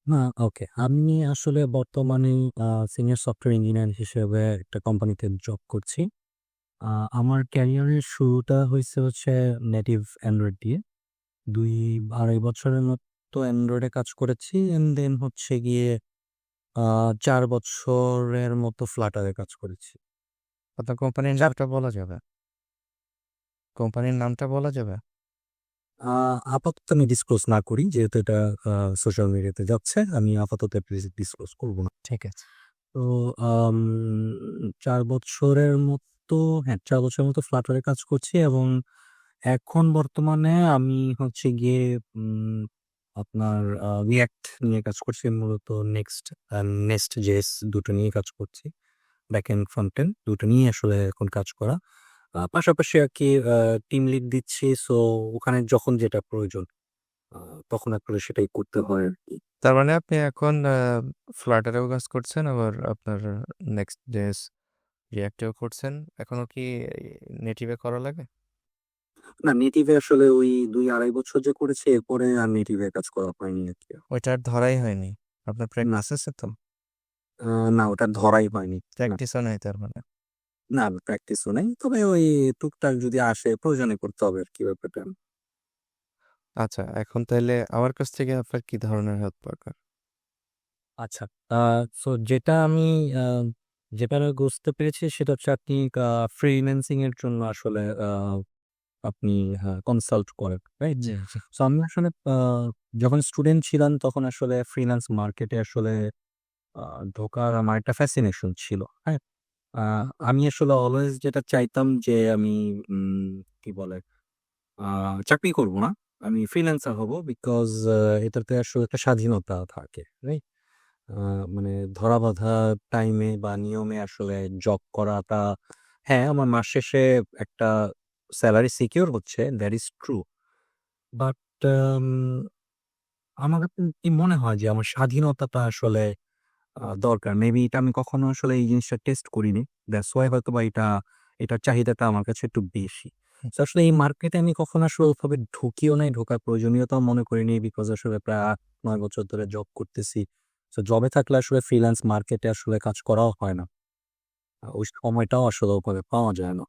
না, ওকে। আমি আসলে বর্তমানে সিনিয়র সফটওয়্যার ইঞ্জিনিয়ার হিসেবে একটা কোম্পানিতে জব করছি। আ আমার ক্যারিয়ারের শুরুটা হচ্ছে নেটিভ অ্যান্ড্রয়েড দিয়ে। ২-২.৫ বছরের মতো অ্যান্ড্রয়েডে কাজ করেছি। অ্যান্ড দেন হচ্ছে গিয়ে আ ৪ বছরের মতো ফ্লাটারে কাজ করেছি। আপনার কোম্পানির চাপ নামটা বলা যাবে? কোম্পানির নামটা বলা যাবে? আ আপাতত আমি ডিসক্লোজ না করি, যেহেতু এটা সোশ্যাল মিডিয়াতে যাচ্ছে। আমি আপাতত ডিসক্লোজ করব না। ঠিক আছে। তো আম ৪ বছরের মতো, হ্যাঁ, ৪ বছরের মতো ফ্লাটারে কাজ করছি এবং এখন বর্তমানে আমি হচ্ছে গিয়ে উম আপনার React নিয়ে কাজ করছি। মূলত Next.js দুটো নিয়ে কাজ করছি। ব্যাকএন্ড, ফ্রন্ট-এন্ড দুটো নিয়ে আসলে এখন কাজ করা। পাশাপাশি আরকি টিম লিড দিচ্ছি। সো ওখানে যখন যেটা প্রয়োজন আ তখন আসলে সেটাই করতে হয় আরকি। তার মানে আপনি এখন ফ্লাটারেও কাজ করছেন, আবার আপনার Next.js, React-এও করছেন। এখনো কি নেটিভে করা লাগে? না, নেটিভে আসলে ওই ২-২.৫ বছর যে করেছি, এরপরে আর নেটিভে কাজ করা হয়নি আরকি। ওইটা আর ধরাই হয়নি। আপনার না, প্র্যাকটিস আছে তো? আ না, ওটা ধরাই হয়নি। না, প্র্যাকটিসও নাই তার মানে। না, প্র্যাকটিসও নাই। তবে ওই টুকটাক যদি আসে প্রয়োজনে করতে হবে আরকি ব্যাপারটা। আচ্ছা, এখন তাইলে আমার কাছ থেকে আপনার কি ধরনের হেল্প দরকার? আচ্ছা। আ সো আ যেটা বুঝতে পেরেছি সেটা হচ্ছে আপনি ফ্রিল্যান্সিং এর জন্য আসলে আপনি কনসাল্ট করেন, রাইট? জি, জি। সো আমি আসলে যখন স্টুডেন্ট ছিলাম তখন আসলে ফ্রিল্যান্স মার্কেটে আসলে আ ঢোকার আমার একটা ফ্যাসিনেশন ছিল। হ্যাঁ? আ আমি আসলে অলওয়েজ যেটা চাইতাম যে আমি কি বলে আ চাকরি করব না। আমি ফ্রিল্যান্সার হব। বিকজ এটাতে আসলে একটা স্বাধীনতা থাকে। রাইট? আ মানে ধরাবাঁধা টাইমে বা নিয়মে আসলে জব করাটা, হ্যাঁ, আমার মাস শেষে একটা সেলারি সিকিউর হচ্ছে, দ্যাট ইস ট্রু। বাট আম আমার কাছে কি মনে হয় যে আমার স্বাধীনতাটা আসলে দরকার। মেবি এটা আমি কখনো আসলে এই জিনিসটা টেস্ট করিনি। দ্যাটস ওয়াই হয়তোবা এটার চাহিদাটা আমার কাছে একটু বেশি। হুম। সো আসলে এই মার্কেটে আমি কখনো আসলে ওভাবে ঢুকিও নাই, ঢোকার প্রয়োজনীয়তাও মনে করিনি। বিকজ আসলে প্রায় ৮-৯ বছর ধরে জব করতেছি। সো জবে থাকলে আসলে ফ্রিল্যান্স মার্কেটে আসলে কাজ করাও হয় না। ওই সময়টাও আসলে ওভাবে পাওয়া যায় না।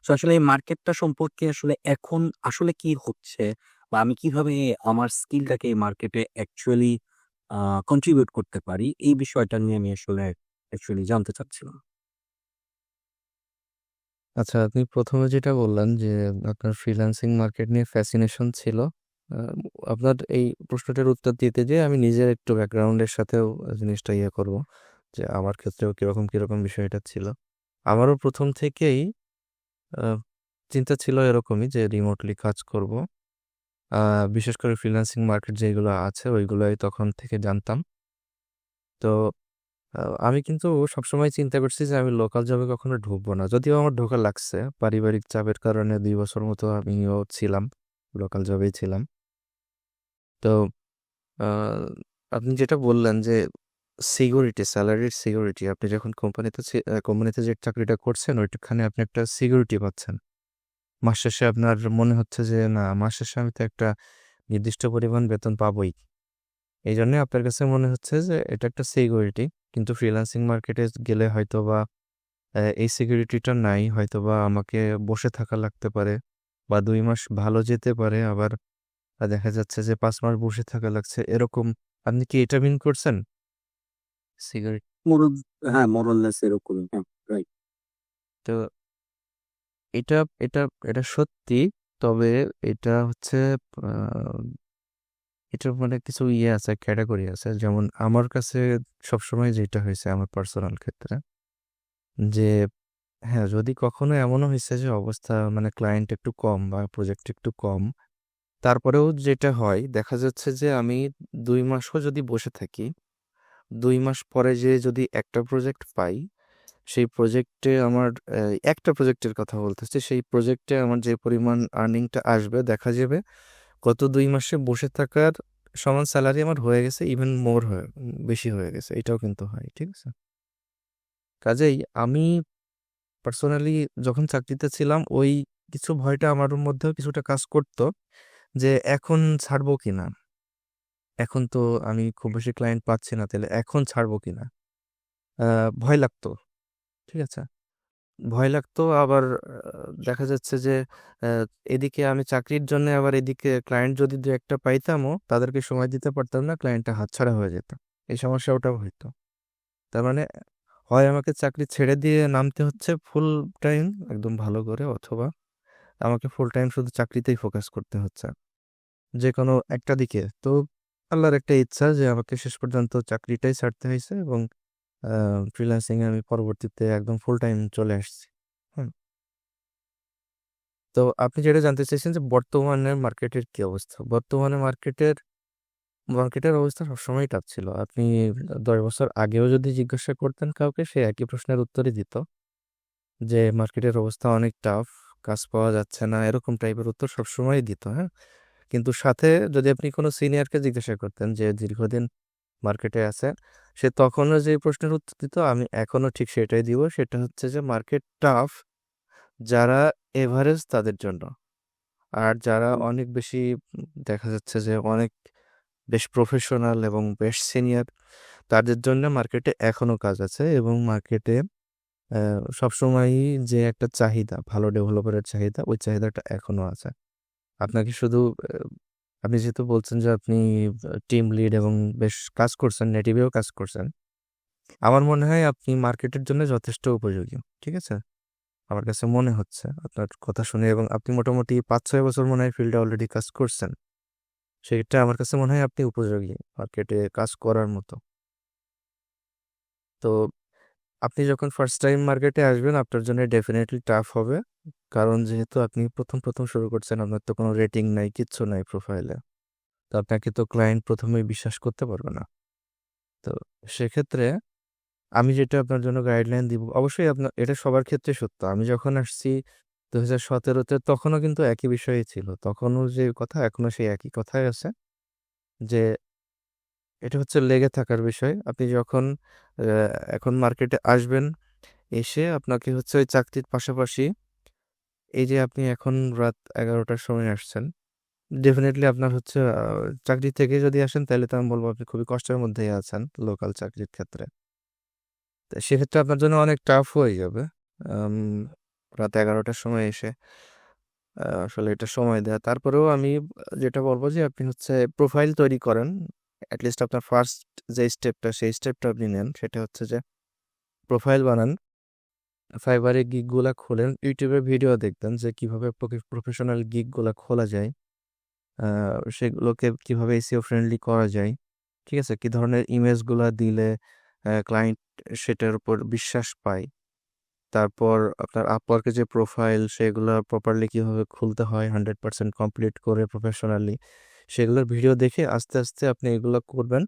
সো আসলে এই মার্কেটটা সম্পর্কে আসলে এখন আসলে কি হচ্ছে বা আমি কিভাবে আমার স্কিলটাকে এই মার্কেটে অ্যাকচুয়ালি আ কন্ট্রিবিউট করতে পারি, এই বিষয়টা নিয়ে আমি আসলে অ্যাকচুয়ালি জানতে চাচ্ছিলাম। আচ্ছা, আপনি ১ম এ যেটা বললেন যে আপনার ফ্রিল্যান্সিং মার্কেট নিয়ে ফ্যাসিনেশন ছিল। আ আপনার এই প্রশ্নটার উত্তর দিতে যেয়ে আমি নিজের একটু ব্যাকগ্রাউন্ডের সাথেও জিনিসটা করব। যে আমার ক্ষেত্রেও কিরকম বিষয়টা ছিল। আমারও ১ম থেকেই আ চিন্তা ছিল এরকমই যে রিমোটলি কাজ করব। আ বিশেষ করে ফ্রিল্যান্সিং মার্কেট যেগুলো আছে ওইগুলাই তখন থেকে জানতাম। তো আ আমি কিন্তু সবসময় চিন্তা করছি যে আমি লোকাল জবে কখনো ঢুকবো না। যদিও আমার ঢোকা লাগছে। পারিবারিক চাপের কারণে ২ বছর মতো আমিও ছিলাম। লোকাল জবেই ছিলাম। তো আ আপনি যেটা বললেন যে সিকিউরিটি, সেলারির সিকিউরিটি, আপনি যখন কোম্পানিতে যে চাকরিটা করছেন ওইখানে আপনি একটা সিকিউরিটি পাচ্ছেন। মাস শেষে আপনার মনে হচ্ছে যে না, মাস শেষে আমি তো একটা নির্দিষ্ট পরিমাণ বেতন পাবোই। এইজন্যই আপনার কাছে মনে হচ্ছে যে এটা একটা সিকিউরিটি। কিন্তু ফ্রিল্যান্সিং মার্কেটে গেলে হয়তোবা এই সিকিউরিটিটা নাই। হয়তোবা আমাকে বসে থাকা লাগতে পারে বা ২ মাস ভালো যেতে পারে। আবার দেখা যাচ্ছে যে ৫ মাস বসে থাকা লাগছে। এরকম আপনি কি এটা মিন করছেন? সিকিউরিটি। মোরল হ্যাঁ, মোরললেস এরকমই। হ্যাঁ, রাইট। তো এটা এটা এটা সত্যি। তবে এটা হচ্ছে আ এটার মানে কিছু আছে, ক্যাটেগরি আছে। যেমন আমার কাছে সবসময় যেটা হইছে আমার পার্সোনাল ক্ষেত্রে যে হ্যাঁ, যদি কখনো এমনও হইছে যে অবস্থা মানে ক্লায়েন্ট একটু কম বা প্রজেক্ট একটু কম, তারপরেও যেটা হয় দেখা যাচ্ছে যে আমি ২ মাসও যদি বসে থাকি, ২ মাস পরে যেয়ে যদি একটা প্রজেক্ট পাই, সেই প্রজেক্টে আমার একটা প্রজেক্টের কথা বলতেছি। সেই প্রজেক্টে আমার যে পরিমাণ আর্নিংটা আসবে দেখা যাবে গত ২ মাসে বসে থাকার সমান সেলারি আমার হয়ে গেছে, ইভেন বেশি হয়ে গেছে। এটাও কিন্তু হয়। ঠিক আছে? কাজেই আমি পার্সোনালি যখন চাকরিতে ছিলাম ওই কিছু ভয়টা আমার মধ্যেও কিছুটা কাজ করত যে এখন ছাড়বো কিনা। এখন তো আমি খুব বেশি ক্লায়েন্ট পাচ্ছি না, তাহলে এখন ছাড়বো কিনা। ভয় লাগতো, ঠিক আছে, ভয় লাগতো। আবার দেখা যাচ্ছে যে আহ, এদিকে আমি চাকরির জন্য, আবার এদিকে ক্লায়েন্ট যদি দু একটা পাইতামও, তাদেরকে সময় দিতে পারতাম না, ক্লায়েন্টটা হাতছাড়া হয়ে যেত। এই সমস্যাটাও হইতো। তার মানে হয় আমাকে চাকরি ছেড়ে দিয়ে নামতে হচ্ছে ফুল টাইম একদম ভালো করে, অথবা আমাকে ফুল টাইম শুধু চাকরিতেই ফোকাস করতে হচ্ছে, যে কোনো একটা দিকে। তো আল্লাহর একটা ইচ্ছা যে আমাকে শেষ পর্যন্ত চাকরিটাই ছাড়তে হয়েছে, এবং ফ্রিল্যান্সিং এ আমি পরবর্তীতে একদম ফুল টাইম চলে আসছি। হুম। তো আপনি যেটা জানতে চাইছেন যে বর্তমানে মার্কেটের কি অবস্থা, বর্তমানে মার্কেটের অবস্থা সবসময় টাফ ছিল। আপনি 10 বছর আগেও যদি জিজ্ঞাসা করতেন কাউকে, সে একই প্রশ্নের উত্তরই দিত, যে মার্কেটের অবস্থা অনেক টাফ, কাজ পাওয়া যাচ্ছে না, এরকম টাইপের উত্তর সবসময় দিত। হ্যাঁ, কিন্তু সাথে যদি আপনি কোনো সিনিয়রকে জিজ্ঞাসা করতেন যে দীর্ঘদিন মার্কেটে আছে, সে তখনও যে প্রশ্নের উত্তর দিত, আমি এখনো ঠিক সেটাই দিব। সেটা হচ্ছে যে মার্কেট টাফ যারা এভারেজ তাদের জন্য, আর যারা অনেক বেশি দেখা যাচ্ছে যে অনেক বেশ প্রফেশনাল এবং বেশ সিনিয়র, তাদের জন্য মার্কেটে এখনো কাজ আছে। এবং মার্কেটে সবসময়ই যে একটা চাহিদা, ভালো ডেভেলপারের চাহিদা, ওই চাহিদাটা এখনো আছে। আপনাকে শুধু আপনি যেহেতু বলছেন যে আপনি টিম লিড এবং বেশ কাজ করছেন, নেটিভেও কাজ করছেন, আমার মনে হয় আপনি মার্কেটের জন্য যথেষ্ট উপযোগী। ঠিক আছে, আমার কাছে মনে হচ্ছে আপনার কথা শুনে, এবং আপনি মোটামুটি 5-6 বছর মনে হয় ফিল্ডে অলরেডি কাজ করছেন, সেটা আমার কাছে মনে হয় আপনি উপযোগী মার্কেটে কাজ করার মতো। তো আপনি যখন ফার্স্ট টাইম মার্কেটে আসবেন, আপনার জন্য ডেফিনেটলি টাফ হবে, কারণ যেহেতু আপনি প্রথম প্রথম শুরু করছেন, আপনার তো কোনো রেটিং নাই, কিচ্ছু নাই প্রোফাইলে, তো আপনাকে তো ক্লায়েন্ট প্রথমেই বিশ্বাস করতে পারবে না। তো সেক্ষেত্রে আমি যেটা আপনার জন্য গাইডলাইন দিব, অবশ্যই আপনার এটা সবার ক্ষেত্রে সত্য। আমি যখন আসছি 2017-তে, তখনও কিন্তু একই বিষয়ই ছিল, তখনও যে কথা এখনো সেই একই কথাই আছে, যে এটা হচ্ছে লেগে থাকার বিষয়। আপনি যখন এখন মার্কেটে আসবেন, এসে আপনাকে হচ্ছে ওই চাকরির পাশাপাশি, এই যে আপনি এখন রাত 11টার সময় আসছেন, ডেফিনেটলি আপনার হচ্ছে চাকরি থেকে যদি আসেন, তাহলে তো আমি বলবো আপনি খুবই কষ্টের মধ্যেই আছেন লোকাল চাকরির ক্ষেত্রে। তো সেক্ষেত্রে আপনার জন্য অনেক টাফ হয়ে যাবে আম, রাত 11টার সময় এসে আসলে এটা সময় দেয়া। তারপরেও আমি যেটা বলবো যে আপনি হচ্ছে প্রোফাইল তৈরি করেন। অ্যাটলিস্ট আপনার ফার্স্ট যে স্টেপটা, সেই স্টেপটা আপনি নেন, সেটা হচ্ছে যে প্রোফাইল বানান, ফাইবারে গিগগুলা খোলেন, ইউটিউবে ভিডিও দেখবেন যে কিভাবে প্রফেশনাল গিগগুলা খোলা যায়, সেগুলোকে কিভাবে এসইও ফ্রেন্ডলি করা যায়, ঠিক আছে, কি ধরনের ইমেজগুলা দিলে ক্লায়েন্ট সেটার উপর বিশ্বাস পায়। তারপর আপনার আপওয়ার্কের যে প্রোফাইল, সেগুলো প্রপারলি কিভাবে খুলতে হয় 100% কমপ্লিট করে প্রফেশনালি, সেগুলোর ভিডিও দেখে আস্তে আস্তে আপনি এগুলো করবেন।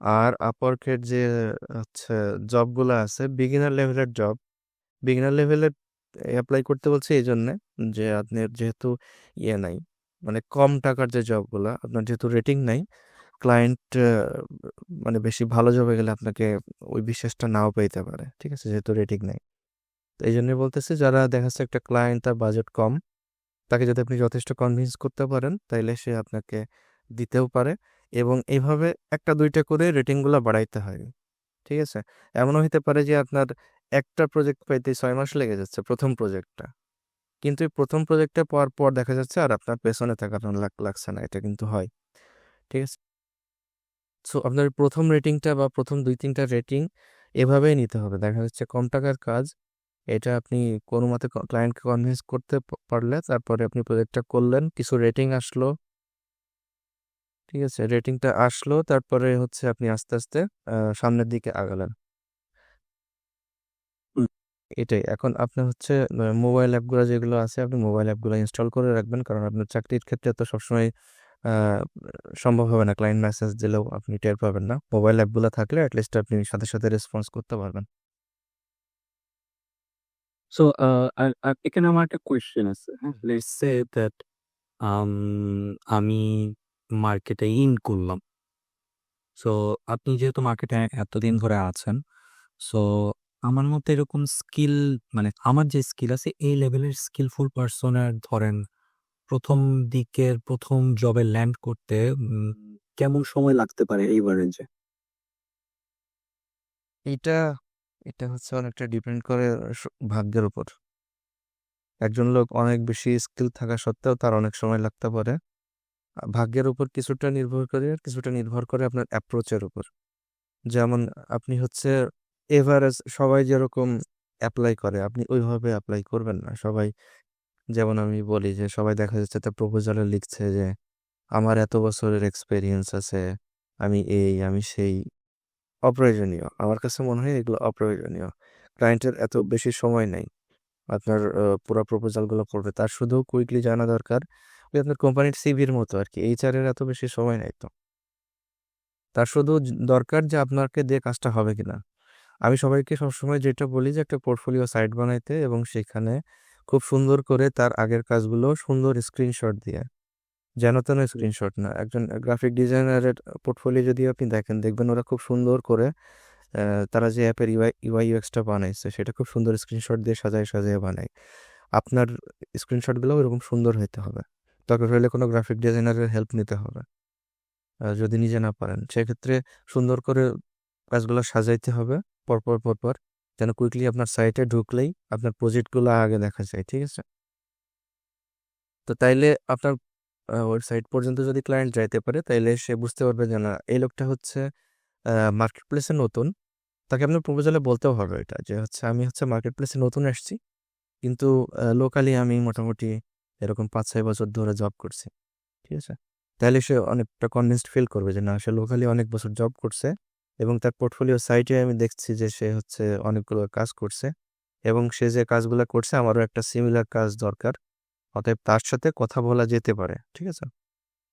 আর আপওয়ার্কের যে হচ্ছে জবগুলো আছে, বিগিনার লেভেলের জব, বিগিনার লেভেলের অ্যাপ্লাই করতে বলছে এই জন্যে যে আপনার যেহেতু ইয়ে নাই, মানে কম টাকার যে জবগুলো, আপনার যেহেতু রেটিং নাই, ক্লায়েন্ট মানে বেশি ভালো জবে গেলে আপনাকে ওই বিশ্বাসটা নাও পেতে পারে, ঠিক আছে, যেহেতু রেটিং নাই। তো এই জন্যই বলতেছি, যারা দেখা যাচ্ছে একটা ক্লায়েন্ট, তার বাজেট কম, তাকে যদি আপনি যথেষ্ট কনভিন্স করতে পারেন, তাইলে সে আপনাকে দিতেও পারে। এবং এইভাবে একটা দুইটা করে রেটিংগুলো বাড়াইতে হয়, ঠিক আছে। এমনও হতে পারে যে আপনার একটা প্রজেক্ট পাইতে 6 মাস লেগে যাচ্ছে, প্রথম প্রজেক্টটা, কিন্তু এই প্রথম প্রজেক্টটা পাওয়ার পর দেখা যাচ্ছে আর আপনার পেছনে থাকার লাগছে না, এটা কিন্তু হয়, ঠিক আছে। সো আপনার প্রথম রেটিংটা বা প্রথম 2-3টা রেটিং এভাবেই নিতে হবে। দেখা যাচ্ছে কম টাকার কাজ, এটা আপনি কোনো মতে ক্লায়েন্টকে কনভিন্স করতে পারলে, তারপরে আপনি প্রজেক্টটা করলেন, কিছু রেটিং আসলো, ঠিক আছে, রেটিংটা আসলো, তারপরে হচ্ছে আপনি আস্তে আস্তে সামনের দিকে আগালেন। হুম। এটাই। এখন আপনার হচ্ছে মোবাইল অ্যাপগুলো যেগুলো আছে, আপনি মোবাইল অ্যাপগুলো ইনস্টল করে রাখবেন, কারণ আপনার চাকরির ক্ষেত্রে তো সবসময় আহ, সম্ভব হবে না, ক্লায়েন্ট মেসেজ দিলেও আপনি টের পাবেন না। মোবাইল অ্যাপগুলো থাকলে অ্যাটলিস্ট আপনি সাথে সাথে রেসপন্স করতে পারবেন। সো এখানে আমার একটা কোয়েশ্চেন আছে। হ্যাঁ, লেটস সে দ্যাট আমি মার্কেটে ইন করলাম। সো আপনি যেহেতু মার্কেটে এতদিন ধরে আছেন, সো আমার মতে এরকম স্কিল, মানে আমার যে স্কিল আছে এই লেভেলের স্কিলফুল পার্সনের ধরেন প্রথম দিকের প্রথম জবে ল্যান্ড করতে কেমন সময় লাগতে পারে এভারেজে? এইটা এটা হচ্ছে অনেকটা ডিপেন্ড করে ভাগ্যের উপর। একজন লোক অনেক বেশি স্কিল থাকা সত্ত্বেও তার অনেক সময় লাগতে পারে। ভাগ্যের উপর কিছুটা নির্ভর করে, আর কিছুটা নির্ভর করে আপনার অ্যাপ্রোচের উপর। যেমন আপনি হচ্ছে এভারেজ সবাই যেরকম অ্যাপ্লাই করে আপনি ওইভাবে অ্যাপ্লাই করবেন না। সবাই, যেমন আমি বলি যে সবাই দেখা যাচ্ছে তার প্রপোজালে লিখছে যে আমার এত বছরের এক্সপেরিয়েন্স আছে, আমি এই আমি সেই। অপ্রয়োজনীয়, আমার কাছে মনে হয় এগুলো অপ্রয়োজনীয়। ক্লায়েন্টের এত বেশি সময় নেই আপনার পুরো প্রপোজালগুলো পড়বে, তার শুধু কুইকলি জানা দরকার ওই আপনার কোম্পানির সিভির মতো আর কি। এইচআর এর এত বেশি সময় নেই তো, তার শুধু দরকার যে আপনাকে দিয়ে কাজটা হবে কিনা। আমি সবাইকে সবসময় যেটা বলি যে একটা পোর্টফোলিও সাইট বানাইতে, এবং সেখানে খুব সুন্দর করে তার আগের কাজগুলো সুন্দর স্ক্রিনশট দিয়ে, যেন তেন স্ক্রিনশট না। একজন গ্রাফিক ডিজাইনারের পোর্টফোলিও যদি আপনি দেখেন, দেখবেন ওরা খুব সুন্দর করে তারা যে অ্যাপের ইউআই ইউএক্সটা বানাইছে সেটা খুব সুন্দর স্ক্রিনশট দিয়ে সাজায় সাজিয়ে বানায়। আপনার স্ক্রিনশটগুলো ওরকম সুন্দর হইতে হবে। দরকার হলে কোনো গ্রাফিক ডিজাইনারের হেল্প নিতে হবে। যদি নিজে না পারেন সেক্ষেত্রে সুন্দর করে কাজগুলো সাজাইতে হবে পরপর পরপর, যেন কুইকলি আপনার সাইটে ঢুকলেই আপনার প্রজেক্টগুলো আগে দেখা যায়, ঠিক আছে? তো তাইলে আপনার ওয়েবসাইট পর্যন্ত যদি ক্লায়েন্ট যাইতে পারে, তাইলে সে বুঝতে পারবে যে না, এই লোকটা হচ্ছে মার্কেট প্লেসে নতুন। তাকে আপনার প্রপোজালে বলতেও হবে এটা যে হচ্ছে আমি হচ্ছে মার্কেট প্লেসে নতুন আসছি, কিন্তু লোকালি আমি মোটামুটি এরকম 5-6 বছর ধরে জব করছি, ঠিক আছে? তাহলে সে অনেকটা কনভিন্সড ফিল করবে যে না, সে লোকালি অনেক বছর জব করছে, এবং তার পোর্টফোলিও সাইটে আমি দেখছি যে সে হচ্ছে অনেকগুলো কাজ করছে, এবং সে যে কাজগুলো করছে আমারও একটা সিমিলার কাজ দরকার, অতএব তার সাথে কথা বলা যেতে পারে, ঠিক আছে?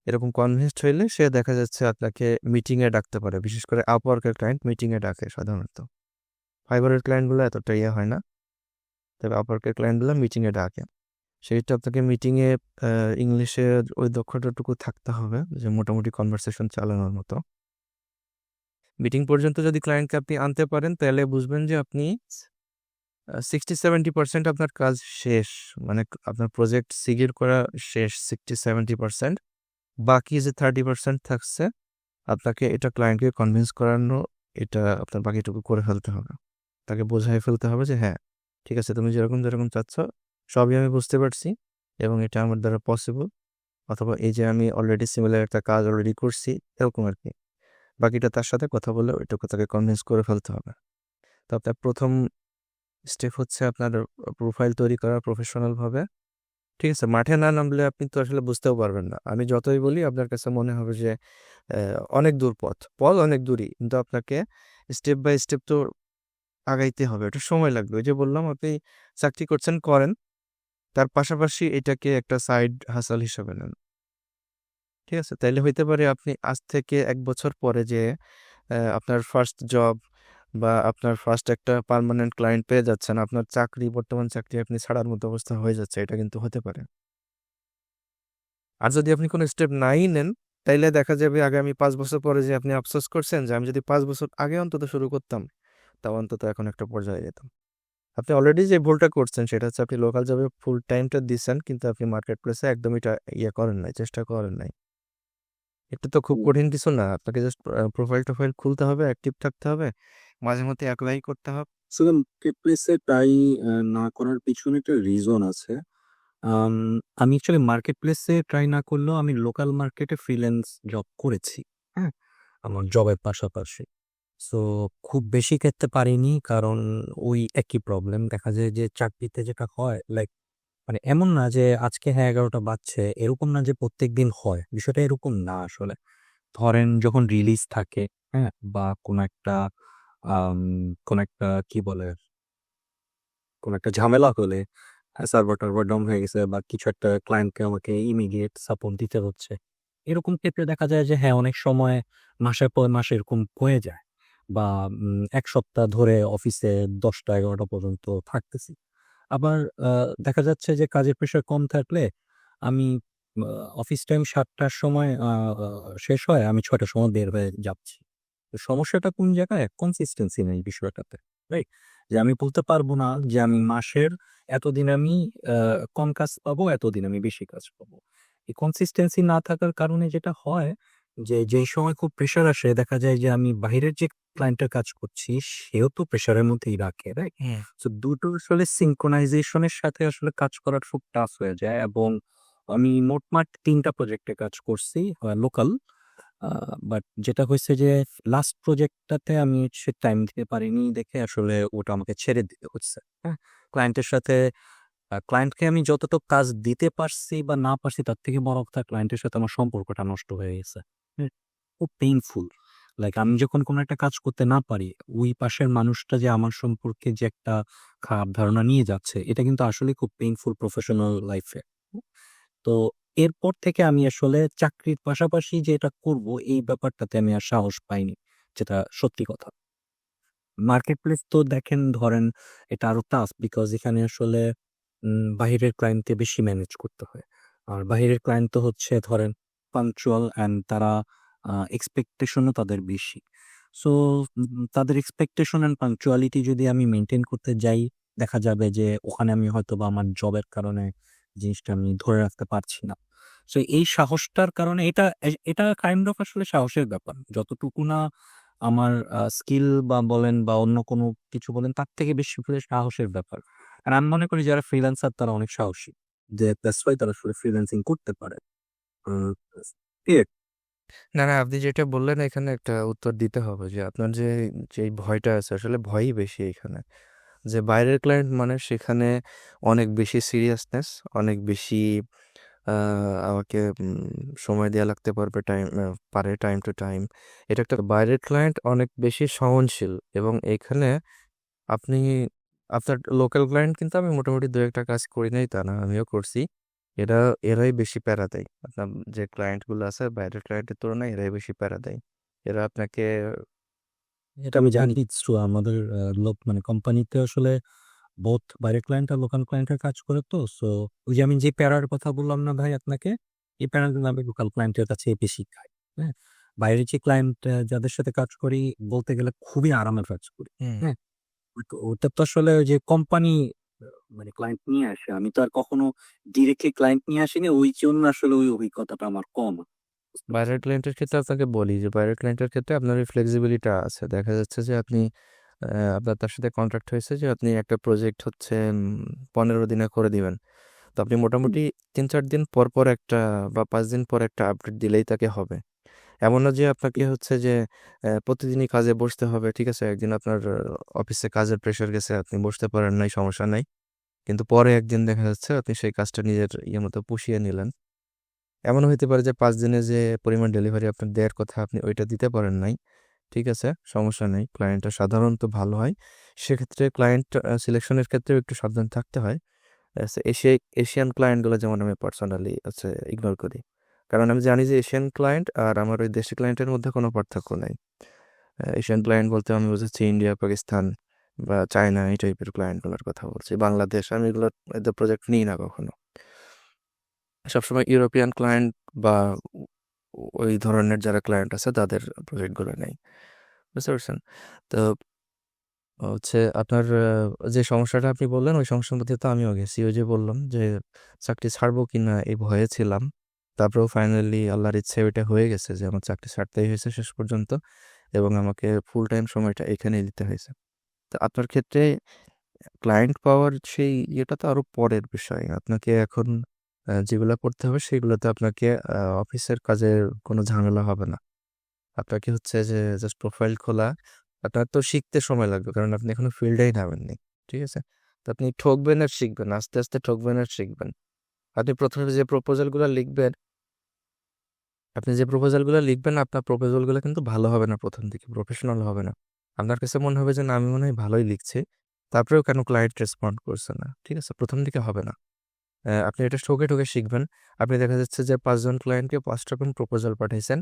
এরকম কনভিন্সড হইলে সে দেখা যাচ্ছে আপনাকে মিটিংয়ে ডাকতে পারে। বিশেষ করে আপওয়ার্কের ক্লায়েন্ট মিটিংয়ে ডাকে সাধারণত। ফাইবারের ক্লায়েন্টগুলো এতটা ইয়ে হয় না, তবে আপওয়ার্কের ক্লায়েন্টগুলো মিটিংয়ে ডাকে। সেটা আপনাকে মিটিংয়ে ইংলিশের ওই দক্ষতাটুকু থাকতে হবে যে মোটামুটি কনভারসেশন চালানোর মতো। মিটিং পর্যন্ত যদি ক্লায়েন্টকে আপনি আনতে পারেন, তাহলে বুঝবেন যে আপনি 60-70% আপনার কাজ শেষ। মানে আপনার প্রজেক্ট সিকিউর করা শেষ 60-70%। বাকি যে 30% থাকছে, আপনাকে এটা ক্লায়েন্টকে কনভিন্স করানো, এটা আপনার বাকিটুকু করে ফেলতে হবে। তাকে বোঝাই ফেলতে হবে যে হ্যাঁ, ঠিক আছে, তুমি যেরকম যেরকম চাচ্ছ সবই আমি বুঝতে পারছি, এবং এটা আমার দ্বারা পসিবল, অথবা এই যে আমি অলরেডি সিমিলার একটা কাজ অলরেডি করছি, এরকম আর কি। বাকিটা তার সাথে কথা বলে ওইটুকু তাকে কনভিন্স করে ফেলতে হবে। তো আপনার প্রথম স্টেপ হচ্ছে আপনার প্রোফাইল তৈরি করা প্রফেশনাল ভাবে, ঠিক আছে? মাঠে না নামলে আপনি তো আসলে বুঝতেও পারবেন না। আমি যতই বলি আপনার কাছে মনে হবে যে অনেক দূর পথ অনেক দূরই, কিন্তু আপনাকে স্টেপ বাই স্টেপ তো আগাইতে হবে, এটা সময় লাগবে। ওই যে বললাম, আপনি চাকরি করছেন করেন, তার পাশাপাশি এটাকে একটা সাইড হাসাল হিসাবে নেন, ঠিক আছে? তাইলে হইতে পারে আপনি আজ থেকে 1 বছর পরে যে আপনার ফার্স্ট জব বা আপনার ফার্স্ট একটা পার্মানেন্ট ক্লায়েন্ট পেয়ে যাচ্ছেন, আপনার চাকরি, বর্তমান চাকরি আপনি ছাড়ার মতো অবস্থা হয়ে যাচ্ছে, এটা কিন্তু হতে পারে। আর যদি আপনি কোনো স্টেপ নাই নেন, তাইলে দেখা যাবে আগামী 5 বছর পরে যে আপনি আফসোস করছেন যে আমি যদি 5 বছর আগে অন্তত শুরু করতাম, তাও অন্তত এখন একটা পর্যায়ে যেতাম। আপনি অলরেডি যে ভুলটা করছেন সেটা হচ্ছে আপনি লোকাল জবে ফুল টাইমটা দিচ্ছেন, কিন্তু আপনি মার্কেট প্লেসে একদমই ইয়ে করেন নাই, চেষ্টা করেন নাই। এটা তো খুব কঠিন কিছু না, আপনাকে জাস্ট প্রোফাইল টোফাইল খুলতে হবে, অ্যাক্টিভ থাকতে হবে, মাঝে মধ্যে অ্যাপ্লাই করতে হবে। আসলে মার্কেট প্লেসে ট্রাই না করার পিছনে একটা রিজন আছে। আম, আমি অ্যাকচুয়ালি মার্কেট প্লেসে ট্রাই না করলেও আমি লোকাল মার্কেটে ফ্রিল্যান্স জব করেছি। হ্যাঁ, আমার জবের পাশাপাশি। সো খুব বেশি ক্ষেত্রে পারিনি, কারণ ওই একই প্রবলেম দেখা যায় যে চাকরিতে যেটা হয়, লাইক মানে এমন না যে আজকে হ্যাঁ 11টা বাজছে, এরকম না যে প্রত্যেক দিন হয়, বিষয়টা এরকম না আসলে। ধরেন যখন রিলিজ থাকে, হ্যাঁ, বা আম, কোন একটা কি বলে, কোন একটা ঝামেলা হলে, সার্ভার টার্ভার ডাউন হয়ে গেছে বা কিছু একটা ক্লায়েন্টকে আমাকে ইমিডিয়েট সাপোর্ট দিতে হচ্ছে, এরকম ক্ষেত্রে দেখা যায় যে হ্যাঁ অনেক সময় মাসের পর মাস এরকম হয়ে যায়, বা 1 সপ্তাহ ধরে অফিসে 10টা 11টা পর্যন্ত থাকতেছি। আবার দেখা যাচ্ছে যে কাজের প্রেশার কম থাকলে আমি অফিস টাইম 7টার সময় শেষ হয়, আমি 6টার সময় বের হয়ে যাচ্ছি। তো সমস্যাটা কোন জায়গায়? কনসিস্টেন্সি নেই বিষয়টাতে, রাইট? যে আমি বলতে পারবো না যে আমি মাসের এতদিন আমি কম কাজ পাবো, এতদিন আমি বেশি কাজ পাবো। এই কনসিস্টেন্সি না থাকার কারণে যেটা হয় যে যেই সময় খুব প্রেশার আসে দেখা যায় যে আমি বাহিরের যে ক্লায়েন্টের কাজ করছি সেও তো প্রেশারের মধ্যেই রাখে, রাইট? হুম। সো দুটো আসলে সিনক্রোনাইজেশনের সাথে আসলে কাজ করা খুব টাফ হয়ে যায় এবং আমি মোটমাট ৩ টা প্রজেক্টে কাজ করছি লোকাল। বাট যেটা হয়েছে যে লাস্ট প্রজেক্টটাতে আমি হচ্ছে টাইম দিতে পারিনি দেখে আসলে ওটা আমাকে ছেড়ে দিতে হচ্ছে। হ্যাঁ? ক্লায়েন্টের সাথে ক্লায়েন্টকে আমি যতটুকু কাজ দিতে পারছি বা না পারছি তার থেকে বড় কথা ক্লায়েন্টের সাথে আমার সম্পর্কটা নষ্ট হয়ে গেছে। হ্যাঁ? খুব পেইনফুল। লাইক আমি যখন কোনো একটা কাজ করতে না পারি, ওই পাশের মানুষটা যে আমার সম্পর্কে যে একটা খারাপ ধারণা নিয়ে যাচ্ছে, এটা কিন্তু আসলেই খুব পেইনফুল প্রফেশনাল লাইফে। তো এরপর থেকে আমি আসলে চাকরির পাশাপাশি যে এটা করব, এই ব্যাপারটাতে আমি আর সাহস পাইনি। যেটা সত্যি কথা। মার্কেট প্লেস তো দেখেন ধরেন এটা আরো টাফ বিকজ এখানে আসলে বাহিরের ক্লায়েন্টকে বেশি ম্যানেজ করতে হয়। আর বাহিরের ক্লায়েন্ট তো হচ্ছে ধরেন পাংচুয়াল অ্যান্ড তারা এক্সপেকটেশনও তাদের বেশি। সো তাদের এক্সপেকটেশন অ্যান্ড পাংচুয়ালিটি যদি আমি মেইনটেইন করতে যাই, দেখা যাবে যে ওখানে আমি হয়তোবা আমার জবের কারণে জিনিসটা আমি ধরে রাখতে পারছি না। সো এই সাহসটার কারণে এটা কাইন্ড অফ আসলে সাহসের ব্যাপার। যতটুকু না আমার স্কিল বা বলেন বা অন্য কোনো কিছু বলেন তার থেকে বেশি করে সাহসের ব্যাপার। আর আমি মনে করি যারা ফ্রিল্যান্সার তারা অনেক সাহসী। যে দ্যাটস ওয়াই তারা আসলে ফ্রিল্যান্সিং করতে পারে। হুম, ঠিক। না, না, আপনি যেটা বললেন এখানে একটা উত্তর দিতে হবে যে আপনার যেই ভয়টা আছে আসলে ভয়ই বেশি এখানে। যে বাইরের ক্লায়েন্ট মানে সেখানে অনেক বেশি সিরিয়াসনেস, অনেক বেশি আ আমাকে সময় দেয়া লাগতে পারে টাইম টু টাইম। এটা একটা বাইরের ক্লায়েন্ট অনেক বেশি সহনশীল এবং এখানে আপনি আপনার লোকাল ক্লায়েন্ট কিন্তু আমি মোটামুটি ২-১ টা কাজ করি নাই তা না, আমিও করছি। এরা এরাই বেশি প্যারা দেয়। আপনার যে ক্লায়েন্টগুলো আছে বাইরের ক্লায়েন্টের তুলনায় এরাই বেশি প্যারা দেয়। এরা আপনাকে এটা আমি জানি ইটস ট্রু আমাদের লোক মানে কোম্পানিতে আসলে বোথ বাইরের ক্লায়েন্ট আর লোকাল ক্লায়েন্টের কাজ করে তো। সো ওই যে আমি যে প্যারার কথা বললাম না ভাই আপনাকে, এই প্যারাগুলো আমি লোকাল ক্লায়েন্টের কাছে বেশি খাই। হ্যাঁ? বাইরের যে ক্লায়েন্ট যাদের সাথে কাজ করি বলতে গেলে খুবই আরামের কাজ করি। হুম। হ্যাঁ? ওটা তো আসলে ওই যে কোম্পানি মানে ক্লায়েন্ট নিয়ে আসে। আমি তো আর কখনো ডিরেক্টলি ক্লায়েন্ট নিয়ে আসিনি। ওইজন্য আসলে ওই অভিজ্ঞতাটা আমার কম। বুঝতে পারছেন? বাইরের ক্লায়েন্টের ক্ষেত্রে আপনাকে বলি যে বাইরের ক্লায়েন্টের ক্ষেত্রে আপনার ওই ফ্লেক্সিবিলিটি আছে। দেখা যাচ্ছে যে আপনি আপনার তার সাথে কন্ট্রাক্ট হয়েছে যে আপনি একটা প্রজেক্ট হচ্ছে ১৫ দিনে করে দিবেন। তো আপনি হুম, মোটামুটি ৩-৪ দিন পর একটা বা ৫ দিন পর একটা আপডেট দিলেই তাকে হবে। এমন না যে আপনাকে হচ্ছে যে প্রতিদিনই কাজে বসতে হবে। ঠিক আছে? একদিন আপনার অফিসে কাজের প্রেশার গেছে, আপনি বসতে পারেন নাই, সমস্যা নাই। কিন্তু পরে একদিন দেখা যাচ্ছে আপনি সেই কাজটা নিজের মতো পুষিয়ে নিলেন। এমনও হইতে পারে যে ৫ দিনে যে পরিমাণ ডেলিভারি আপনার দেয়ার কথা আপনি ওইটা দিতে পারেন নাই। ঠিক আছে? সমস্যা নেই। ক্লায়েন্টটা সাধারণত ভালো হয়। সেক্ষেত্রে ক্লায়েন্ট সিলেকশনের ক্ষেত্রেও একটু সাবধান থাকতে হয়। এশিয়ান ক্লায়েন্টগুলো যেমন আমি পার্সোনালি ইগনোর করি। কারণ আমি জানি যে এশিয়ান ক্লায়েন্ট আর আমার ওই দেশি ক্লায়েন্টের মধ্যে কোনো পার্থক্য নাই। এশিয়ান ক্লায়েন্ট বলতে আমি বুঝাচ্ছি ইন্ডিয়া, পাকিস্তান বা চায়না এই টাইপের ক্লায়েন্টগুলোর কথা বলছি। বাংলাদেশ আমি এদের প্রজেক্ট নিই না কখনো। সবসময় ইউরোপিয়ান ক্লায়েন্ট বা ওই ধরনের যারা ক্লায়েন্ট আছে তাদের প্রজেক্টগুলো নেই। বুঝতে পারছেন? তো হচ্ছে আপনার যে সমস্যাটা আপনি বললেন ওই সমস্যার মধ্যে তো আমিও গেছি। ওই যে বললাম যে চাকরি ছাড়বো কিনা এই ভয়ে ছিলাম। তারপরেও ফাইনালি আল্লাহর ইচ্ছায় ওইটা হয়ে গেছে যে আমার চাকরি ছাড়তেই হয়েছে শেষ পর্যন্ত এবং আমাকে ফুল টাইম সময়টা এখানেই দিতে হয়েছে। তো আপনার ক্ষেত্রে ক্লায়েন্ট পাওয়ার সেই ইয়েটা তো আরো পরের বিষয়। আপনাকে এখন যেগুলা করতে হবে সেগুলোতে আপনাকে অফিসের কাজের কোনো ঝামেলা হবে না। আপনাকে হচ্ছে যে জাস্ট প্রোফাইল খোলা, আপনার তো শিখতে সময় লাগবে কারণ আপনি এখনো ফিল্ডেই নামেননি। ঠিক আছে? তো আপনি ঠকবেন আর শিখবেন। আস্তে, আস্তে ঠকবেন আর শিখবেন। আপনি ১ম এ যে প্রপোজালগুলা লিখবেন, আপনার প্রপোজালগুলা কিন্তু ভালো হবে না ১ম দিকে, প্রফেশনাল হবে না। আপনার কাছে মনে হবে যে না আমি মনে হয় ভালোই লিখছি। তারপরেও কেন ক্লায়েন্ট রেসপন্ড করছে না। ঠিক আছে? ১ম দিকে হবে না। আপনি এটা ঠকে, ঠকে শিখবেন। আপনি দেখা যাচ্ছে যে ৫ জন ক্লায়েন্টকে ৫ রকম প্রপোজাল পাঠাইছেন।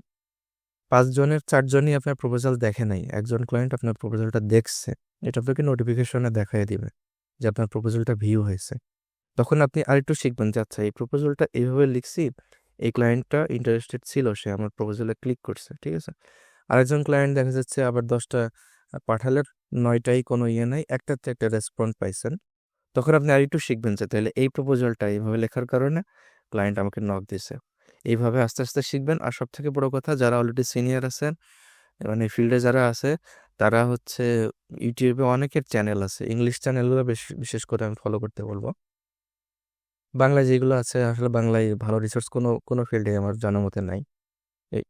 ৫ জনের ৪ জনই আপনার প্রপোজাল দেখে নাই। একজন ক্লায়েন্ট আপনার প্রপোজালটা দেখছে। এটা আপনাকে নোটিফিকেশনে দেখাইয়া দিবে যে আপনার প্রপোজালটা ভিউ হয়েছে। তখন আপনি আরেকটু শিখবেন যে আচ্ছা এই প্রপোজালটা এভাবে লিখছি, এই ক্লায়েন্টটা ইন্টারেস্টেড ছিল, সে আমার প্রপোজালে ক্লিক করছে। ঠিক আছে? আরেকজন ক্লায়েন্ট দেখা যাচ্ছে আবার ১০ টা পাঠালেন, ৯ টাই কোনো ইয়ে নাই, একটাতে একটা রেসপন্স পাইছেন। তখন আপনি আরেকটু শিখবেন যে তাহলে এই প্রপোজালটা এইভাবে লেখার কারণে ক্লায়েন্ট আমাকে নক দিছে। এইভাবে আস্তে আস্তে শিখবেন। আর সব থেকে বড় কথা, যারা অলরেডি সিনিয়র আছেন মানে ফিল্ডে যারা আছে, তারা হচ্ছে ইউটিউবে অনেকের চ্যানেল আছে, ইংলিশ চ্যানেলগুলো বিশেষ করে আমি ফলো করতে বলবো। বাংলায় যেগুলো আছে আসলে বাংলায় ভালো রিসোর্স কোনো ফিল্ডে আমার জানা মতে নাই। এই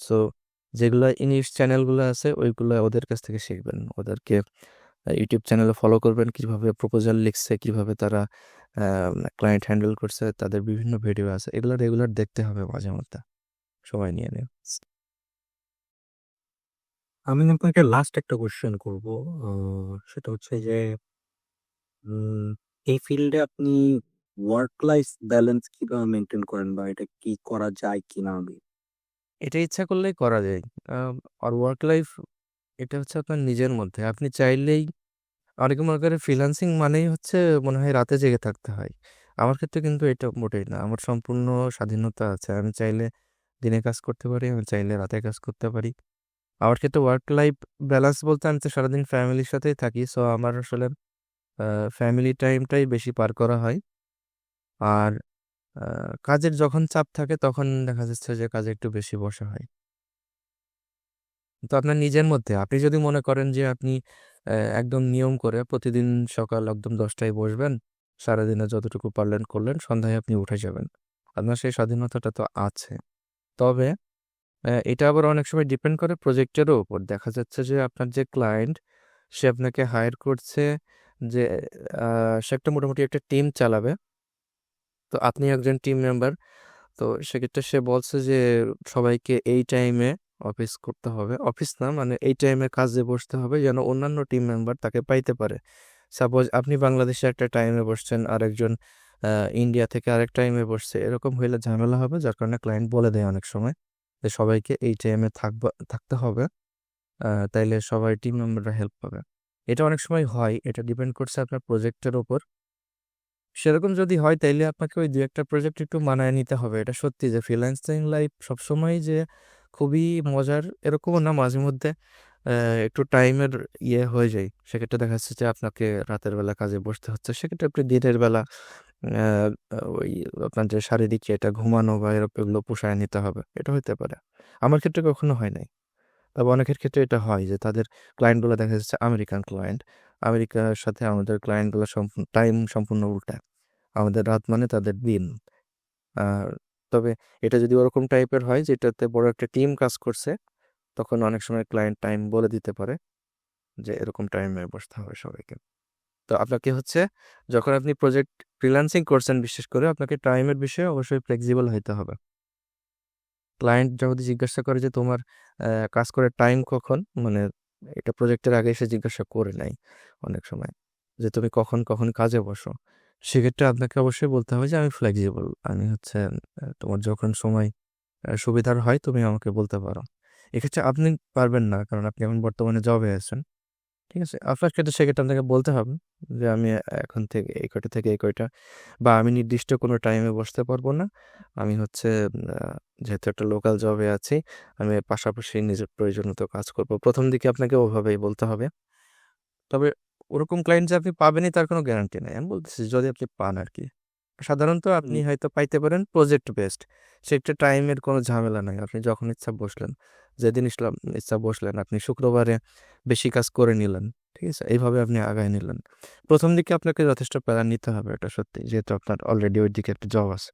সো যেগুলো ইংলিশ চ্যানেলগুলো আছে ওইগুলো ওদের কাছ থেকে শিখবেন। ওদেরকে ইউটিউব চ্যানেলে ফলো করবেন, কিভাবে প্রপোজাল লিখছে, কিভাবে তারা ক্লায়েন্ট হ্যান্ডেল করছে, তাদের বিভিন্ন ভিডিও আছে, এগুলো রেগুলার দেখতে হবে মাঝে মধ্যে সময় নিয়ে নিয়ে। আমি আপনাকে লাস্ট একটা কোয়েশ্চেন করব। সেটা হচ্ছে যে উম, এই ফিল্ডে আপনি ওয়ার্ক লাইফ ব্যালেন্স কিভাবে মেনটেন করেন, বা এটা কি করা যায় কিনা? আমি এটা ইচ্ছা করলেই করা যায়। আর ওয়ার্ক লাইফ এটা হচ্ছে আপনার নিজের মধ্যে। আপনি চাইলেই, অনেকে মনে করে ফ্রিল্যান্সিং মানেই হচ্ছে মনে হয় রাতে জেগে থাকতে হয়। আমার ক্ষেত্রে কিন্তু এটা মোটেই না। আমার সম্পূর্ণ স্বাধীনতা আছে। আমি চাইলে দিনে কাজ করতে পারি, আমি চাইলে রাতে কাজ করতে পারি। আমার ক্ষেত্রে ওয়ার্ক লাইফ ব্যালেন্স বলতে আমি তো সারাদিন ফ্যামিলির সাথেই থাকি। সো আমার আসলে ফ্যামিলি টাইমটাই বেশি পার করা হয়। আর কাজের যখন চাপ থাকে তখন দেখা যাচ্ছে যে কাজে একটু বেশি বসা হয়। তো আপনার নিজের মধ্যে, আপনি যদি মনে করেন যে আপনি একদম নিয়ম করে প্রতিদিন সকাল একদম 10টায় বসবেন, সারাদিনে যতটুকু পারলেন করলেন, সন্ধ্যায় আপনি উঠে যাবেন, আপনার সেই স্বাধীনতাটা তো আছে। তবে এটা আবার অনেক সময় ডিপেন্ড করে প্রজেক্টেরও উপর। দেখা যাচ্ছে যে আপনার যে ক্লায়েন্ট, সে আপনাকে হায়ার করছে যে সে একটা মোটামুটি একটা টিম চালাবে। তো আপনি একজন টিম মেম্বার। তো সেক্ষেত্রে সে বলছে যে সবাইকে এই টাইমে অফিস করতে হবে, অফিস না মানে এই টাইমে কাজে বসতে হবে যেন অন্যান্য টিম মেম্বার তাকে পাইতে পারে। সাপোজ আপনি বাংলাদেশে একটা টাইমে বসছেন, আর একজন ইন্ডিয়া থেকে আরেক টাইমে বসছে, এরকম হইলে ঝামেলা হবে। যার কারণে ক্লায়েন্ট বলে দেয় অনেক সময় যে সবাইকে এই টাইমে থাকতে হবে, তাইলে সবাই টিম মেম্বাররা হেল্প পাবে। এটা অনেক সময় হয়, এটা ডিপেন্ড করছে আপনার প্রজেক্টের ওপর। সেরকম যদি হয় তাইলে আপনাকে ওই দু একটা প্রজেক্ট একটু মানায় নিতে হবে। এটা সত্যি যে ফ্রিল্যান্সিং লাইফ সবসময় যে খুবই মজার এরকমও না। মাঝে মধ্যে একটু টাইমের হয়ে যায়, সেক্ষেত্রে দেখা যাচ্ছে যে আপনাকে রাতের বেলা কাজে বসতে হচ্ছে, সেক্ষেত্রে আপনি দিনের বেলা আহ, ওই আপনার যে শারীরিক এটা ঘুমানো বা এরকম এগুলো পুষায় নিতে হবে, এটা হতে পারে। আমার ক্ষেত্রে কখনো হয় নাই। তবে অনেকের ক্ষেত্রে এটা হয় যে তাদের ক্লায়েন্টগুলো দেখা যাচ্ছে আমেরিকান ক্লায়েন্ট, আমেরিকার সাথে আমাদের ক্লায়েন্টগুলো টাইম সম্পূর্ণ উল্টা। আমাদের রাত মানে তাদের দিন। আর তবে এটা যদি ওরকম টাইপের হয় যেটাতে বড় একটা টিম কাজ করছে, তখন অনেক সময় ক্লায়েন্ট টাইম বলে দিতে পারে যে এরকম টাইমে বসতে হবে সবাইকে। তো আপনাকে হচ্ছে, যখন আপনি প্রজেক্ট ফ্রিল্যান্সিং করছেন বিশেষ করে, আপনাকে টাইমের বিষয়ে অবশ্যই ফ্লেক্সিবল হইতে হবে। ক্লায়েন্ট যদি জিজ্ঞাসা করে যে তোমার কাজ করার টাইম কখন, মানে এটা প্রজেক্টের আগে এসে জিজ্ঞাসা করে নাই অনেক সময়, যে তুমি কখন কখন কাজে বসো, সেক্ষেত্রে আপনাকে অবশ্যই বলতে হবে যে আমি ফ্লেক্সিবল, আমি হচ্ছে তোমার যখন সময় সুবিধার হয় তুমি আমাকে বলতে পারো। এক্ষেত্রে আপনি পারবেন না, কারণ আপনি এখন বর্তমানে জবে আছেন। ঠিক আছে, আপনার ক্ষেত্রে সেক্ষেত্রে আপনাকে বলতে হবে যে আমি এখন থেকে এই কয়টা থেকে এই কয়টা, বা আমি নির্দিষ্ট কোনো টাইমে বসতে পারবো না। আমি হচ্ছে যেহেতু একটা লোকাল জবে আছি, আমি এর পাশাপাশি নিজের প্রয়োজন মতো কাজ করব। প্রথম দিকে আপনাকে ওভাবেই বলতে হবে। তবে ওরকম ক্লায়েন্ট যে আপনি পাবেনই তার কোনো গ্যারান্টি নেই। আমি বলতেছি যদি আপনি পান আর কি। সাধারণত আপনি হয়তো পাইতে পারেন প্রজেক্ট বেসড, সেটা টাইমের কোনো ঝামেলা নাই। আপনি যখন ইচ্ছা বসলেন, যেদিন ইচ্ছা বসলেন, আপনি শুক্রবারে বেশি কাজ করে নিলেন। ঠিক আছে, এইভাবে আপনি আগায় নিলেন। প্রথম দিকে আপনাকে যথেষ্ট প্যারা নিতে হবে, এটা সত্যি, যেহেতু আপনার অলরেডি ওই দিকে একটা জব আছে।